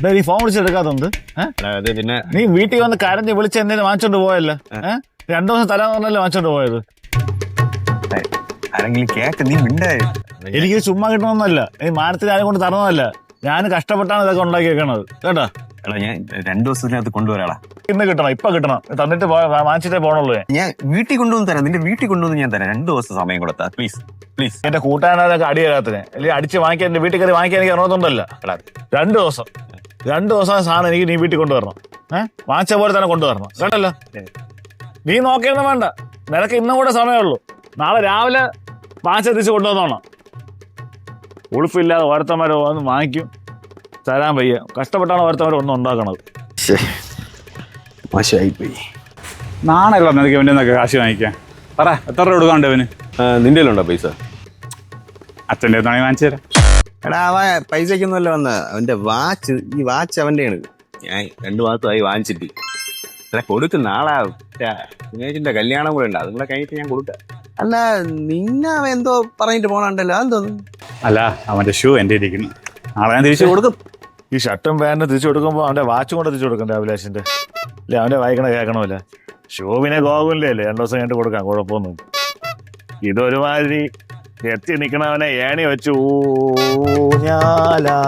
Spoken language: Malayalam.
നീ ഫോൺ വിളിച്ചെടുക്കാത്തത് പിന്നെ നീ വീട്ടിൽ വന്ന് കരഞ്ഞ് വിളിച്ച് എന്തെങ്കിലും വാങ്ങിച്ചോണ്ട് പോയല്ലോ. 2 ദിവസം തരാന്ന് പറഞ്ഞല്ലേ വാങ്ങിച്ചോണ്ട് പോയത്. ആരെങ്കിലും കേക്ക്, നീ മിണ്ടായി. എനിക്ക് ചുമ്മാ കിട്ടണമെന്നല്ല, നീ മാനത്തിന് ആരും കൊണ്ട് തരണമല്ല. ഞാൻ കഷ്ടപ്പെട്ടാണ് ഇതൊക്കെ ഉണ്ടാക്കി വെക്കണത് കേട്ടോ. എടാ ഞാൻ 2 ദിവസത്തിനകത്ത് കൊണ്ടുവരാടാ. ഇന്ന് കിട്ടണം, ഇപ്പൊ കിട്ടണം. തന്നിട്ട് വാങ്ങിച്ചിട്ടേ പോണുള്ളൂ. ഞാൻ വീട്ടിൽ കൊണ്ടുവന്ന് തരാം, നിന്റെ വീട്ടിൽ കൊണ്ടുവന്ന് ഞാൻ തരാം. 2 ദിവസം സമയം കൊടുത്താ പ്ലീസ് പ്ലീസ്. എന്റെ കൂട്ടാനൊക്കെ അടി തരാത്തിന്, അല്ലെങ്കിൽ അടിച്ച് വാങ്ങിക്കാൻ എന്റെ വീട്ടിൽ കയറി വാങ്ങിക്കാൻ എനിക്ക് അറിയത്തുണ്ടല്ല. 2 ദിവസം സാധനം എനിക്ക് നീ വീട്ടിൽ കൊണ്ടുവരണം. വാങ്ങിച്ച പോലെ തന്നെ കൊണ്ടുവരണം കേട്ടല്ലോ. നീ നോക്കിയൊന്നും വേണ്ട, നിനക്ക് ഇന്നും കൂടെ സമയമുള്ളൂ. നാളെ രാവിലെ വാങ്ങിച്ച തിരിച്ച് കൊണ്ടുവന്നോണം. ഉളുപ്പില്ലാതെ ഓരോരുത്തന്മാർ വന്ന് വാങ്ങിക്കും, തരാൻ വയ്യ. കഷ്ടപ്പെട്ടാണ് ഓരോരുത്തന്മാർ ഒന്നും ഉണ്ടാക്കണത്. മോശമായിപ്പോയി. നാണല്ലോ നിനക്ക് ഇവൻ്റെ നിന്നൊക്കെ കാശ് വാങ്ങിക്കാൻ. പറ, എത്ര രൂപ കൊടുക്കാണ്ട് അവന്? നിന്റെ ഉണ്ടോ പൈസ? അച്ഛൻ്റെ അടുത്താണെങ്കിൽ വാങ്ങിച്ചു തരാം. എടാ അവ പൈസക്കൊന്നുമല്ല വന്ന, അവന്റെ വാച്ച്, ഈ വാച്ച് അവന്റെയാണ്. ഞാൻ 2 മാസമായി വാങ്ങിച്ചിട്ട്. അല്ല കൊടുക്കും, നാളെ സുനേഷിന്റെ കല്യാണം കൂടെ ഉണ്ട്, അതും കൂടെ കഴിഞ്ഞിട്ട് ഞാൻ കൊടുക്കാം. അല്ല നിന്നെ അവൻ എന്തോ പറഞ്ഞിട്ട് പോണണ്ടല്ലോ, അതെന്തോന്നു? അല്ല, അവന്റെ ഷൂ എൻ്റെ ഇരിക്കുന്നു, നാളെ ഞാൻ തിരിച്ചു കൊടുക്കും. ഈ ഷർട്ടും പാൻറ്റും തിരിച്ചു കൊടുക്കുമ്പോൾ അവന്റെ വാച്ചും കൂടെ തിരിച്ചു കൊടുക്കണ്ടേ അഭിലാഷിന്റെ? അല്ലെ അവന്റെ വായിക്കണ കേൾക്കണമല്ല. ഷൂവിനെ ഗോകുലല്ലേ 2 ദിവസം കഴിഞ്ഞിട്ട് കൊടുക്കാം, കുഴപ്പമൊന്നും. ഇതൊരുമാതിരി എത്തി നിൽക്കണവനെ ഏണി വെച്ച് ഊഞ്ഞാലാ